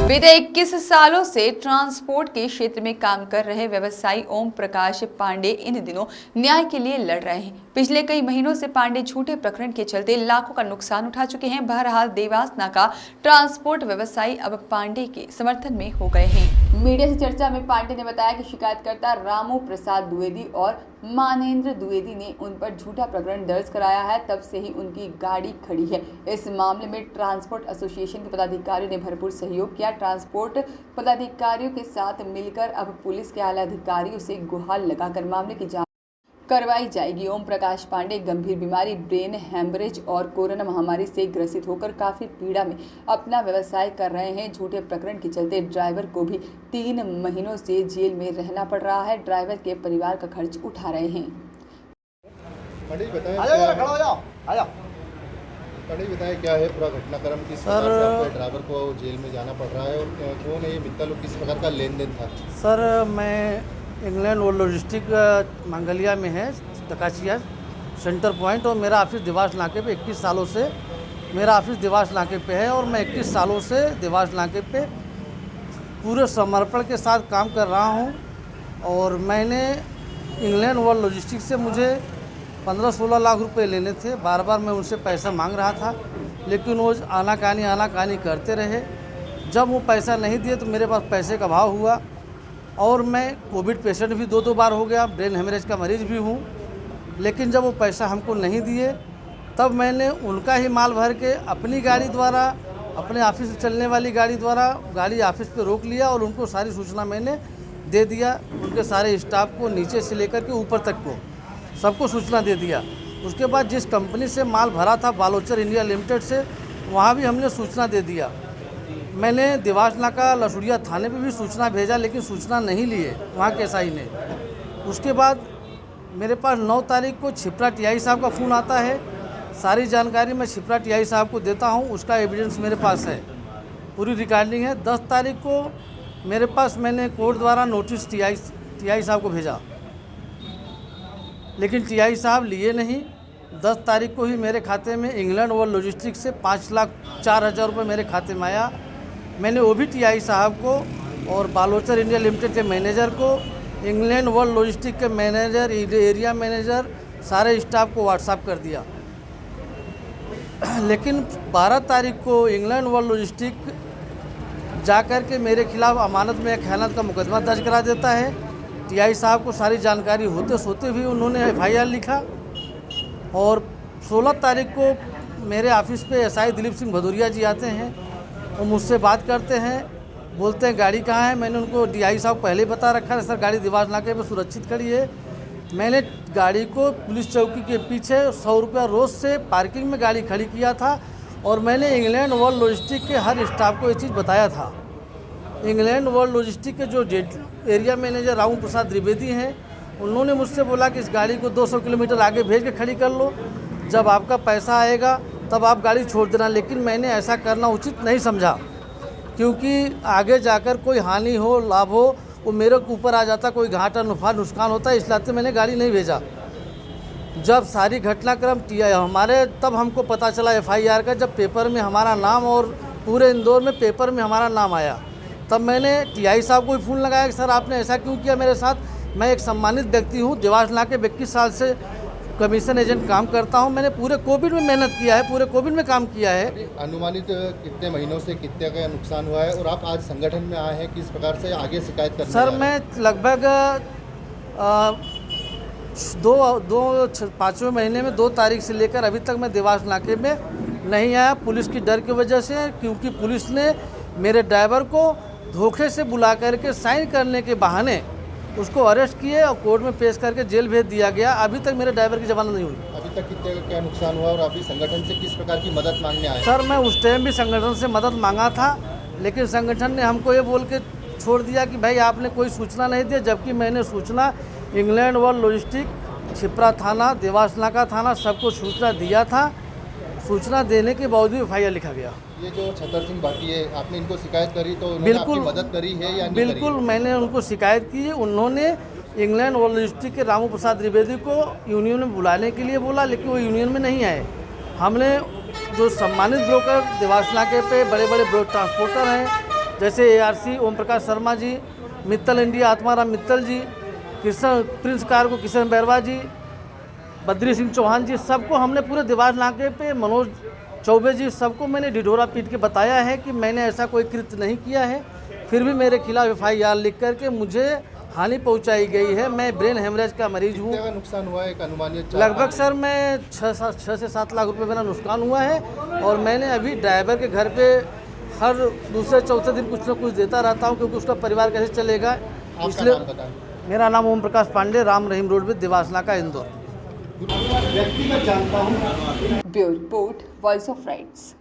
बीते 21 सालों से ट्रांसपोर्ट के क्षेत्र में काम कर रहे व्यवसायी ओम प्रकाश पांडे इन दिनों न्याय के लिए लड़ रहे हैं। पिछले कई महीनों से पांडे झूठे प्रकरण के चलते लाखों का नुकसान उठा चुके हैं। बहरहाल देवासना का ट्रांसपोर्ट व्यवसायी अब पांडे के समर्थन में हो गए हैं। मीडिया से चर्चा में पांडे ने बताया कि शिकायतकर्ता रामू प्रसाद द्विवेदी और मानेंद्र द्विवेदी ने उन पर झूठा प्रकरण दर्ज कराया है, तब से ही उनकी गाड़ी खड़ी है। इस मामले में ट्रांसपोर्ट एसोसिएशन के पदाधिकारियों ने भरपूर सहयोग किया। ट्रांसपोर्ट पदाधिकारियों के साथ मिलकर अब पुलिस के आला अधिकारियों से गुहार लगाकर मामले की जांच करवाई जाएगी। ओम प्रकाश पांडे गंभीर बीमारी, ब्रेन हैमरेज और कोरोना महामारी से ग्रसित होकर काफी पीड़ा में अपना व्यवसाय कर रहे हैं। झूठे प्रकरण के चलते ड्राइवर को भी 3 महीनों से जेल में रहना पड़ रहा है। ड्राइवर के परिवार का खर्च उठा रहे हैं। बताइए क्या है पूरा घटनाक्रम, किस प्रकार से आपको ड्राइवर को जेल में जाना पड़ रहा है और कौन है ये मित्तल और किस प्रकार का लेन देन था? सर, मैं इंग्लैंड वर्ल्ड लॉजिस्टिक मंगलिया में है, टकाचिया सेंटर पॉइंट, और मेरा ऑफिस देवास नाके पे 21 सालों से मेरा ऑफिस देवास नाके पे है और मैं 21 सालों से देवास नाके पे पूरे समर्पण के साथ काम कर रहा हूँ। और मैंने इंग्लैंड वर्ल्ड लॉजिस्टिक से मुझे 15-16 लाख रुपए लेने थे। बार बार मैं उनसे पैसा मांग रहा था, लेकिन वो आनाकानी करते रहे। जब वो पैसा नहीं दिए तो मेरे पास पैसे का अभाव हुआ और मैं कोविड पेशेंट भी 2 बार हो गया, ब्रेन हेमरेज का मरीज भी हूँ। लेकिन जब वो पैसा हमको नहीं दिए तब मैंने उनका ही माल भर के अपनी गाड़ी द्वारा, अपने ऑफिस से चलने वाली गाड़ी द्वारा गाड़ी ऑफिस पे रोक लिया और उनको सारी सूचना मैंने दे दिया। उनके सारे स्टाफ को नीचे से लेकर के ऊपर तक को सबको सूचना दे दिया। उसके बाद जिस कंपनी से माल भरा था बालोचर इंडिया लिमिटेड से, वहाँ भी हमने सूचना दे दिया। मैंने देवासना का लसुड़िया थाने पे भी सूचना भेजा, लेकिन सूचना नहीं लिए वहाँ के एसआई ने। उसके बाद मेरे पास 9 तारीख को छिपरा टीआई साहब का फ़ोन आता है। सारी जानकारी मैं छिपरा टीआई साहब को देता हूँ, उसका एविडेंस मेरे पास है, पूरी रिकॉर्डिंग है। 10 तारीख को मेरे पास मैंने कोर्ट द्वारा नोटिस टीआई साहब को भेजा, लेकिन टीआई साहब लिए नहीं। 10 तारीख को ही मेरे खाते में इंग्लैंड वर्ल्ड लॉजिस्टिक से 5,04,000 रुपये मेरे खाते में आया। मैंने वो भी टीआई साहब को और बालोचर इंडिया लिमिटेड के मैनेजर को, इंग्लैंड वर्ल्ड लॉजिस्टिक के मैनेजर, एरिया मैनेजर, सारे स्टाफ को व्हाट्सएप कर दिया। लेकिन 12 तारीख को इंग्लैंड वर्ल्ड लॉजिस्टिक जाकर के मेरे खिलाफ अमानत में खयानत का मुकदमा दर्ज करा देता है। टीआई साहब को सारी जानकारी होते सोते भी उन्होंने एफआईआर लिखा। और 16 तारीख को मेरे ऑफिस पे एसआई दिलीप सिंह भदौरिया जी आते हैं, वो मुझसे बात करते हैं, बोलते हैं गाड़ी कहाँ है। मैंने उनको डीआई साहब पहले ही बता रखा है, सर गाड़ी देवास नाके पे सुरक्षित खड़ी है। मैंने गाड़ी को पुलिस चौकी के पीछे 100 रुपया रोज़ से पार्किंग में गाड़ी खड़ी किया था और मैंने इंग्लैंड वर्ल्ड लॉजिस्टिक के हर स्टाफ को ये चीज़ बताया था। इंग्लैंड वर्ल्ड लॉजिस्टिक के जो एरिया मैनेजर रामू प्रसाद द्विवेदी हैं, उन्होंने मुझसे बोला कि इस गाड़ी को 200 किलोमीटर आगे भेज के खड़ी कर लो, जब आपका पैसा आएगा तब आप गाड़ी छोड़ देना। लेकिन मैंने ऐसा करना उचित नहीं समझा, क्योंकि आगे जाकर कोई हानि हो, लाभ हो, वो मेरे ऊपर आ जाता, कोई घाटा नुकसान होता है, इसलिए मैंने गाड़ी नहीं भेजा। जब सारी घटनाक्रम हमारे, तब हमको पता चला एफआईआर का, जब पेपर में हमारा नाम और पूरे इंदौर में पेपर में हमारा नाम आया, तब मैंने टीआई साहब को भी फ़ोन लगाया कि सर आपने ऐसा क्यों किया मेरे साथ। मैं एक सम्मानित व्यक्ति हूँ, देवास नाके 21 साल से कमीशन एजेंट काम करता हूँ। मैंने पूरे कोविड में मेहनत किया है, पूरे कोविड में काम किया है। अनुमानित कितने महीनों से कितने का नुकसान हुआ है और आप आज संगठन में आए हैं, किस प्रकार से आगे शिकायत करने? सर मैं लगभग 5वें महीने में 2 तारीख से लेकर अभी तक मैं देवास नाके में नहीं आया, पुलिस की डर की वजह से। क्योंकि पुलिस ने मेरे ड्राइवर को धोखे से बुला करके साइन करने के बहाने उसको अरेस्ट किए और कोर्ट में पेश करके जेल भेज दिया गया। अभी तक मेरे ड्राइवर की जमानत नहीं हुई। अभी तक कितने का क्या नुकसान हुआ और अभी संगठन से किस प्रकार की मदद मांगने आए? सर मैं उस टाइम भी संगठन से मदद मांगा था, लेकिन संगठन ने हमको ये बोल के छोड़ दिया कि भाई आपने कोई सूचना नहीं दी, जबकि मैंने सूचना इंग्लैंड वर्ल्ड लॉजिस्टिक, छिपरा थाना, देवासना का थाना, सबको सूचना दिया था। सूचना देने के बावजूद एफआईआर लिखा गया। ये जो छतर सिंह भाटी है, आपने इनको शिकायत करी तो उन्होंने आपकी मदद करी है या नहीं? बिल्कुल मैंने उनको शिकायत की है। उन्होंने इंग्लैंड वर्ल्ड लॉजिस्टिक के रामू प्रसाद द्विवेदी को यूनियन में बुलाने के लिए बोला, लेकिन वो यूनियन में नहीं आए। हमने जो सम्मानित ब्रोकर देवास नाके पे बड़े बड़े ट्रांसपोर्टर हैं, जैसे ARC ओम प्रकाश शर्मा जी, मित्तल इंडिया आत्माराम मित्तल जी, कृष्ण प्रिंस कार्गो किशन बैरवा जी, बद्री सिंह चौहान जी, सबको हमने पूरे देवास नाके पे, मनोज चौबे जी, सबको मैंने ढिढोरा पीट के बताया है कि मैंने ऐसा कोई कृत्य नहीं किया है। फिर भी मेरे खिलाफ FIR लिख करके मुझे हानि पहुंचाई गई है। मैं ब्रेन हेमरेज का मरीज हूँ। कितने का नुकसान हुआ है, एक अनुमानित लगभग सर मैं 6 से 7 लाख रुपए मेरा नुकसान हुआ है। और मैंने अभी ड्राइवर के घर पे हर दूसरे चौथे दिन कुछ न कुछ देता रहता हूँ, क्योंकि उसका परिवार कैसे चलेगा, आपका इसलिए। नाम बताएं। मेरा नाम ओम प्रकाश पांडे, राम रहीम रोड में, देवास नाका, Indore. Bureau report, voice of rights.